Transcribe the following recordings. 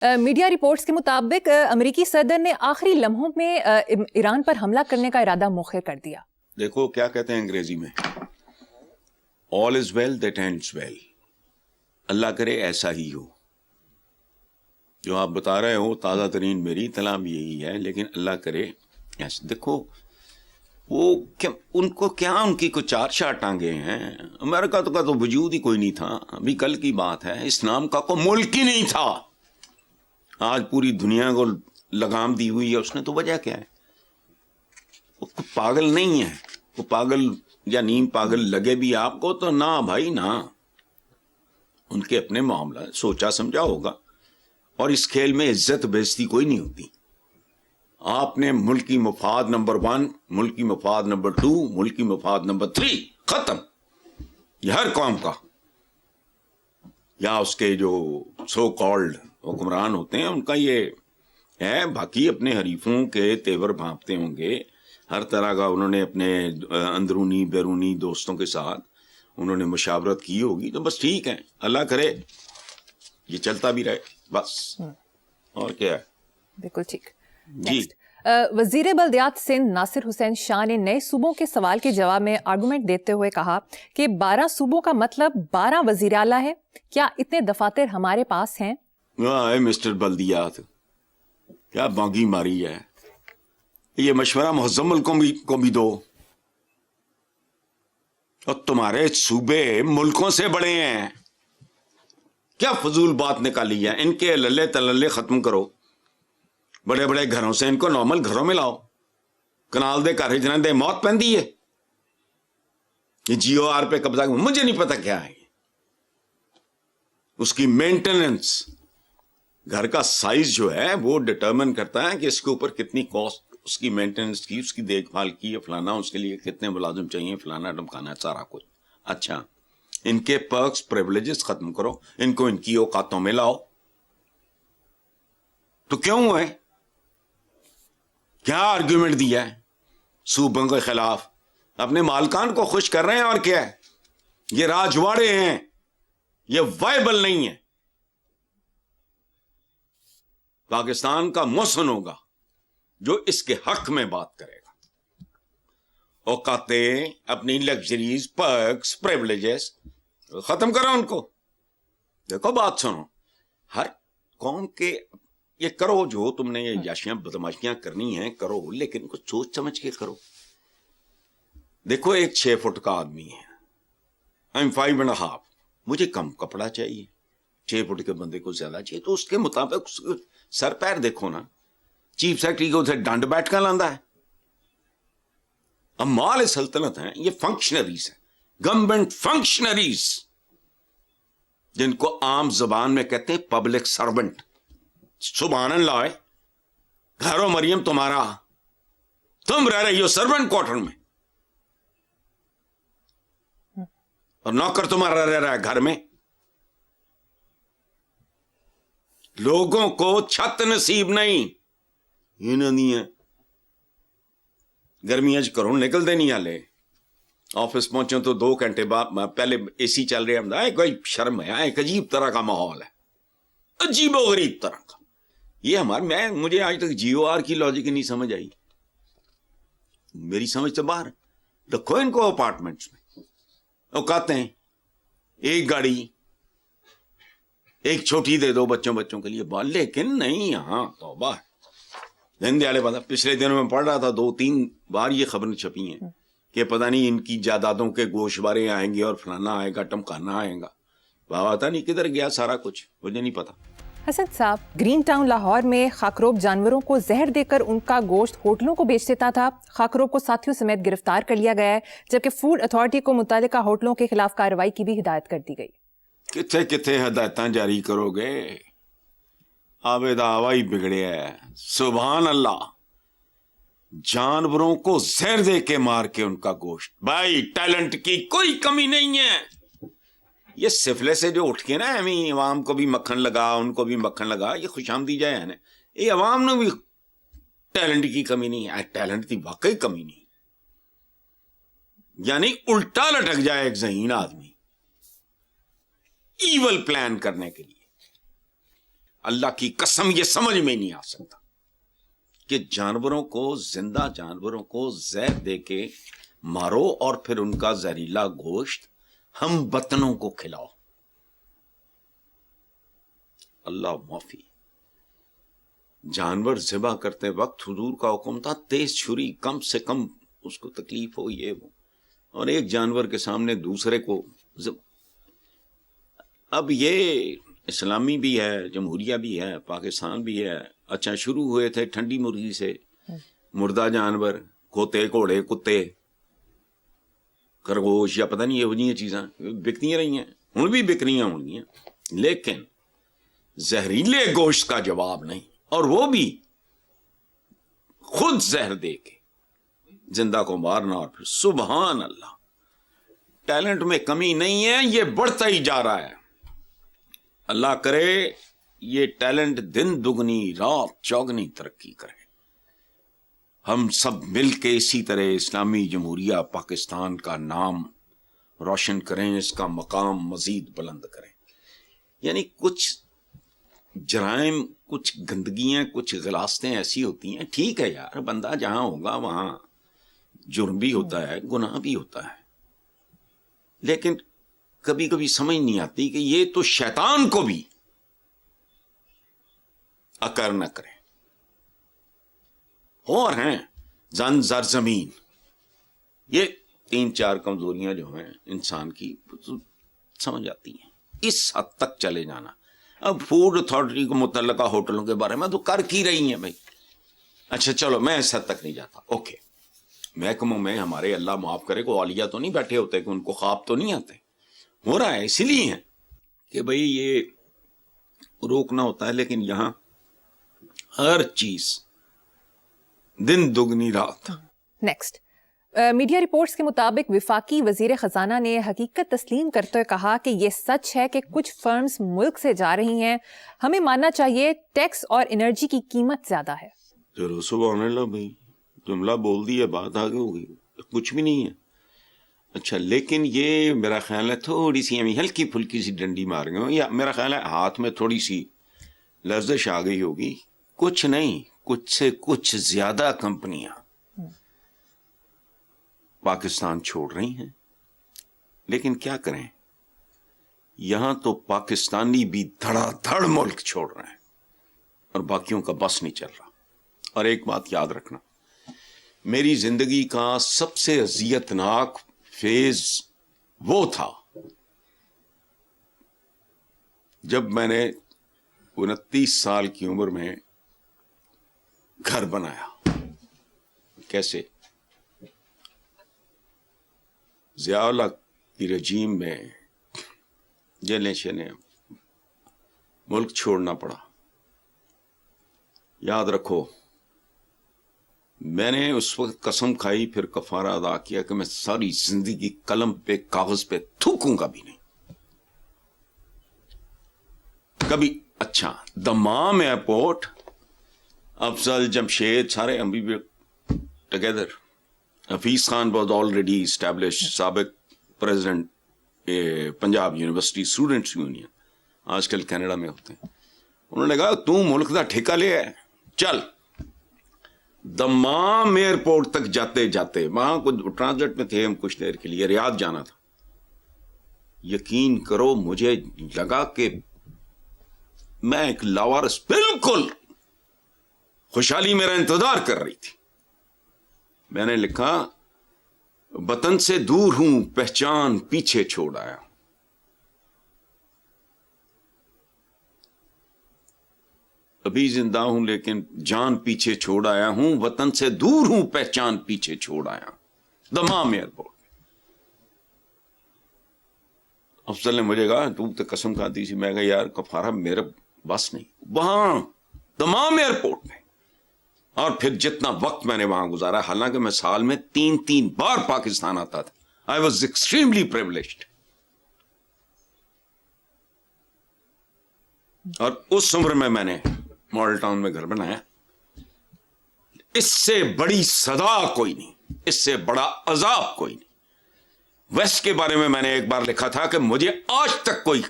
Media reports کے مطابق امریکی صدر نے آخری لمحوں میں ایران پر حملہ کرنے کا ارادہ مؤخر کر دیا. دیکھو کیا کہتے ہیں انگریزی میں, all is well that ends well. اللہ کرے ایسا ہی ہو. جو آپ بتا رہے ہو تازہ ترین میری اطلاع بھی یہی ہے, لیکن اللہ کرے ایسا. دیکھو وہ ان کو کیا ان کی کو چار چار ٹانگے ہیں. امریکہ کا تو وجود ہی کوئی نہیں تھا. ابھی کل کی بات ہے, اس نام کا کوئی ملک ہی نہیں تھا. آج پوری دنیا کو لگام دی ہوئی ہے اس نے. تو وجہ کیا ہے؟ وہ پاگل نہیں ہے. وہ پاگل یا نیم پاگل لگے بھی آپ کو تو نہ بھائی نہ. ان کے اپنے معاملہ سوچا سمجھا ہوگا. اور اس کھیل میں عزت بےزتی کوئی نہیں ہوتی. آپ نے ملکی مفاد نمبر 1, ملکی مفاد نمبر 2, ملکی مفاد نمبر 3 ختم. یہ ہر قوم کا یا اس کے جو سو کالڈ حکمران ہوتے ہیں ان کا یہ ہے. باقی اپنے حریفوں کے تیور بھانپتے ہوں گے, ہر طرح کا انہوں نے اپنے اندرونی بیرونی دوستوں کے ساتھ انہوں نے مشاورت کی ہوگی. تو بس ٹھیک ہے, اللہ کرے یہ چلتا بھی رہے بس. اور کیا ہے. بالکل ٹھیک. جی, وزیر بلدیات سندھ ناصر حسین شاہ نے نئے صوبوں کے سوال کے جواب میں آرگومنٹ دیتے ہوئے کہا کہ 12 صوبوں کا مطلب 12 وزیر اعلیٰ ہے. کیا اتنے دفاتر ہمارے پاس ہیں؟ مسٹر بلدیات کیا بانگی ماری ہے. یہ مشورہ مہزم کو بھی دو. اور تمہارے صوبے ملکوں سے بڑے ہیں. کیا فضول بات نکالی ہے. ان کے للے تللے ختم کرو. بڑے بڑے گھروں سے ان کو نارمل گھروں میں لاؤ. کنال دے گھر جنہیں دے موت پہندی ہے. یہ جی او آر پہ قبضہ مجھے نہیں پتا کیا ہے. اس کی مینٹیننس, گھر کا سائز جو ہے وہ ڈٹرمن کرتا ہے کہ اس کے اوپر کتنی کاسٹ, اس کی مینٹیننس کی, اس کی دیکھ بھال کی, فلانا اس کے لیے کتنے ملازم چاہیے, فلانا ڈمکانا, سارا کچھ. اچھا, ان کے پرکس پریولیجز ختم کرو, ان کو ان کی اوقاتوں میں لاؤ. تو کیوں ہے؟ کیا آرگیومنٹ دیا ہے صوبوں کے خلاف؟ اپنے مالکان کو خوش کر رہے ہیں. اور کیا ہے؟ یہ راجواڑے ہیں, یہ وائبل نہیں ہے. پاکستان کا محسن ہوگا جو اس کے حق میں بات کرے گا. اوقاتیں, اپنی لگژریز, پرکس, پریولیجز ختم کرو ان کو. دیکھو بات سنو, ہر قوم کے یہ کرو جو تم نے یہ یاشیاں بدماشیاں کرنی ہیں کرو, لیکن کچھ سوچ سمجھ کے کرو. دیکھو ایک 6 فٹ کا آدمی ہے, I'm 5.5, مجھے کم کپڑا چاہیے. 6 فٹ کے بندے کو زیادہ چاہیے, تو اس کے مطابق سر پیر دیکھو نا. چیف سیکرٹری کو اسے ڈانڈ بیٹھ کر لاندہ ہے. اب مال سلطنت ہیں, یہ فنکشنریز ہیں, گورنمنٹ فنکشنریز, جن کو عام زبان میں کہتے ہیں پبلک سرونٹ. سبحان اللہ, گھر و مریم تمہارا, تم رہ رہی ہو سرونٹ کوارٹر میں, اور نوکر تمہارا رہ رہا ہے گھر میں. لوگوں کو چھت نصیب نہیں. یہ نہیں ہے گرمیاں کرو نکل دے نہیں آلے. آفس پہنچے تو 2 گھنٹے بعد پہلے اے سی چل رہے ہیں, کوئی شرم ہے. ایک عجیب طرح کا ماحول ہے, عجیب و غریب طرح کا. یہ مجھے آج تک جی او آر کی لاجک نہیں سمجھ آئی. میری سمجھ سے باہر. رکھو ان کو اپارٹمنٹس میں, اوقات ہیں, ایک گاڑی ایک چھوٹی دے دو بچوں کے لیے بال. لیکن نہیں, یہاں توبہ ہے. دن دیالے پتا, پچھلے دنوں میں پڑھ رہا تھا 2-3 بار یہ خبریں چھپی ہیں کہ پتہ نہیں ان کی جائیدادوں کے گوشوارے آئیں گے اور فلانا آئے گا, ٹمکانا آئے گا. پتا نہیں کدھر گیا سارا کچھ, مجھے نہیں پتا. حسن صاحب, گرین ٹاؤن لاہور میں خاکروب جانوروں کو زہر دے کر ان کا گوشت ہوٹلوں کو بیچ دیتا تھا. خاکروب کو ساتھیوں سمیت گرفتار کر لیا گیا ہے, جبکہ فوڈ اتھارٹی کو متعلقہ ہوٹلوں کے خلاف کارروائی کی بھی ہدایت کر دی گئی. کتنے ہدایتاں جاری کرو گے؟ آبے دعوی ہی بگڑے ہے. سبحان اللہ, جانوروں کو زہر دے کے مار کے ان کا گوشت. بھائی ٹیلنٹ کی کوئی کمی نہیں ہے. یہ سفلے سے جو اٹھ کے نا ہمیں عوام کو بھی مکھن لگا, ان کو بھی مکھن لگا, یہ خوش آمدی جائے ہے نا. یہ عوام نے بھی ٹیلنٹ کی کمی نہیں ہے. ٹیلنٹ کی واقعی کمی نہیں. یعنی الٹا لٹک جائے ایک ذہین آدمی ایول پلان کرنے کے لیے. اللہ کی قسم یہ سمجھ میں نہیں آ سکتا کہ جانوروں کو، زندہ جانوروں کو زہر دے کے مارو اور پھر ان کا زہریلا گوشت ہم وطنوں کو کھلاؤ. اللہ معافی. جانور ذبح کرتے وقت حضور کا حکم تھا تیز چھری، کم سے کم اس کو تکلیف ہو، یہ وہ، اور ایک جانور کے سامنے دوسرے کو اب یہ اسلامی بھی ہے، جمہوریہ بھی ہے، پاکستان بھی ہے. اچھا شروع ہوئے تھے ٹھنڈی مرغی سے، مردہ جانور، کھوتے، گھوڑے، کتے، خرگوش یا پتہ نہیں یہ ہوئی چیزاں بکتی رہی ہیں، ہوں بھی بک رہی ہوں گی، لیکن زہریلے گوشت کا جواب نہیں، اور وہ بھی خود زہر دے کے زندہ کو مارنا. اور پھر سبحان اللہ، ٹیلنٹ میں کمی نہیں ہے، یہ بڑھتا ہی جا رہا ہے. اللہ کرے یہ ٹیلنٹ دن دگنی رات چوگنی ترقی کرے. ہم سب مل کے اسی طرح اسلامی جمہوریہ پاکستان کا نام روشن کریں، اس کا مقام مزید بلند کریں. یعنی کچھ جرائم، کچھ گندگیاں، کچھ غلاستیں ایسی ہوتی ہیں، ٹھیک ہے یار، بندہ جہاں ہوگا وہاں جرم بھی ہوتا ہے، گناہ بھی ہوتا ہے، لیکن کبھی کبھی سمجھ نہیں آتی کہ یہ تو شیطان کو بھی اکر نہ کرے. اور ہیں زن زر زمین، یہ 3-4 کمزوریاں جو ہیں انسان کی سمجھ آتی ہیں. اس حد تک چلے جانا. اب فوڈ اتھارٹی کو متعلقہ ہوٹلوں کے بارے میں تو کر کی رہی ہیں بھائی. اچھا چلو میں اس حد تک نہیں جاتا، اوکے. محکموں میں ہمارے اللہ معاف کرے کو اولیاء تو نہیں بیٹھے ہوتے کہ ان کو خواب تو نہیں آتے. ہو رہا ہے اسی لیے ہے کہ بھئی یہ روکنا ہوتا ہے، لیکن یہاں ہر چیز دن دگنی رات. نیکسٹ، میڈیا رپورٹس کے مطابق وفاقی وزیر خزانہ نے حقیقت تسلیم کرتے ہوئے کہا کہ یہ سچ ہے کہ کچھ فرمز ملک سے جا رہی ہیں، ہمیں ماننا چاہیے ٹیکس اور انرجی کی قیمت زیادہ ہے. چلو سبحان اللہ بھائی، جملہ بول دیا، بات آگے ہوگی، کچھ بھی نہیں ہے. اچھا لیکن یہ میرا خیال ہے تھوڑی سی ہمیں ہلکی پھلکی سی ڈنڈی مار گئے، یا میرا خیال ہے ہاتھ میں تھوڑی سی لرزش آ گئی ہوگی. کچھ نہیں، کچھ سے کچھ زیادہ کمپنیاں پاکستان چھوڑ رہی ہیں. لیکن کیا کریں، یہاں تو پاکستانی بھی دھڑا دھڑ ملک چھوڑ رہے ہیں اور باقیوں کا بس نہیں چل رہا. اور ایک بات یاد رکھنا، میری زندگی کا سب سے اذیتناک فیز وہ تھا جب میں نے 29 سال کی عمر میں گھر بنایا. کیسے؟ ضیاء الحق کی رجیم میں جیلیں شیلیں، ملک چھوڑنا پڑا. یاد رکھو میں نے اس وقت قسم کھائی، پھر کفارہ ادا کیا کہ میں ساری زندگی قلم پہ کاغذ پہ تھوکوں گا بھی نہیں کبھی. اچھا دمام ایئرپورٹ، افضل، جمشید، سارے ہم بھی together. Hafeez Khan was already establish, سابق president Punjab university students union, آج کل کینیڈا میں ہوتے ہیں. انہوں نے کہا تو ملک کا ٹھیکہ لے ہے، چل. دمام ایئرپورٹ تک جاتے جاتے، وہاں کچھ ٹرانزٹ میں تھے ہم کچھ دیر کے لیے، ریاض جانا تھا. یقین کرو مجھے لگا کہ میں ایک لاوارث، بالکل خوشحالی میرا انتظار کر رہی تھی. میں نے لکھا وطن سے دور ہوں، پہچان پیچھے چھوڑ آیا. ابھی زندہ ہوں لیکن جان پیچھے چھوڑ آیا ہوں، وطن سے دور ہوں، پہچان پیچھے چھوڑ آیا. Dammam airport. افضل نے مجھے کہا تو قسم کھاتی سی. میں کہا یار کفارہ میرا بس نہیں. وہاں تمام ایئرپورٹ میں، اور پھر جتنا وقت میں نے وہاں گزارا، حالانکہ میں سال میں 3 بار پاکستان آتا تھا. I was extremely privileged. اور اس عمر میں نے ماڈل ٹاؤن میں گھر بنایا. اس سے بڑی سزا کوئی نہیں، اس سے بڑا عذاب کوئی نہیں. ویسٹ کے بارے میں نے ایک بار لکھا تھا کہ مجھے آج تک کوئی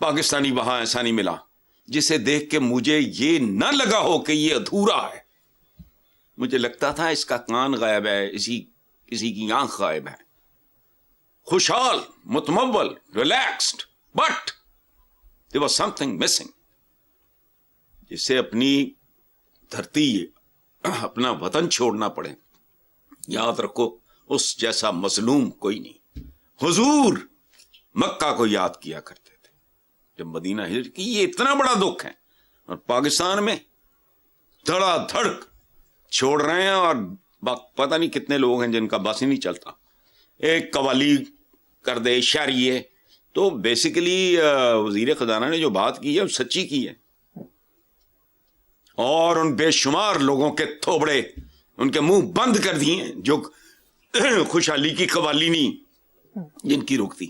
پاکستانی وہاں ایسا نہیں ملا جسے دیکھ کے مجھے یہ نہ لگا ہو کہ یہ ادھورا ہے. مجھے لگتا تھا اس کا کان غائب ہے, کسی کی آنکھ غائب ہے. خوشحال, متمول, relaxed, but there was something missing. جسے اپنی دھرتی, اپنا وطن چھوڑنا پڑے, یاد رکھو اس جیسا مظلوم کوئی نہیں. حضور مکہ کو یاد کیا کرتے تھے جب مدینہ ہجرت کی. یہ اتنا بڑا دکھ ہے, اور پاکستان میں دھڑا دھڑ چھوڑ رہے ہیں, اور پتہ نہیں کتنے لوگ ہیں جن کا بس ہی نہیں چلتا. ایک قوالی کر دے, شعریے. تو بیسیکلی وزیر خزانہ نے جو بات کی ہے وہ سچی کی ہے, اور ان بے شمار لوگوں کے تھوبڑے ان کے منہ بند کر دیے ہیں جو خوشحالی کی قوالی نہیں جن کی رکتی.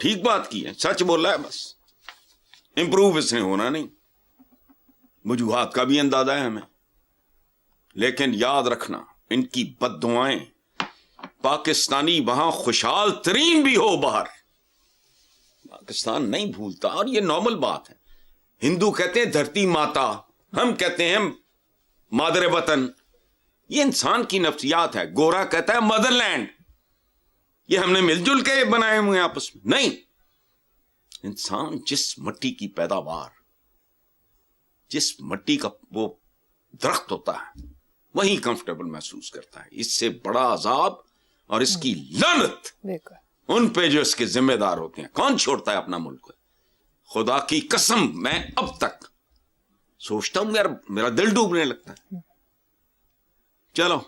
ٹھیک بات کی ہے, سچ بولا ہے, بس امپروو اس نے ہونا نہیں. وجوہات کا بھی اندازہ ہے ہمیں, لیکن یاد رکھنا ان کی بد دعائیں پاکستانی وہاں خوشحال ترین بھی ہو باہر, پاکستان نہیں بھولتا. اور یہ نارمل بات ہے. ہندو کہتے ہیں دھرتی ماتا, ہم کہتے ہیں مادر وطن. یہ انسان کی نفسیات ہے. گورا کہتا ہے مدر لینڈ. یہ ہم نے مل جل کے بنائے ہوئے ہیں آپس میں. نہیں, انسان جس مٹی کی پیداوار, جس مٹی کا وہ درخت ہوتا ہے, وہی کنفرٹیبل محسوس کرتا ہے. اس سے بڑا عذاب اور اس کی لعنت ان پہ جو اس کے ذمہ دار ہوتے ہیں. کون چھوڑتا ہے اپنا ملک؟ خدا کی قسم میں اب تک سوچتا ہوں یار, میرا دل ڈوبنے لگتا ہے. چلو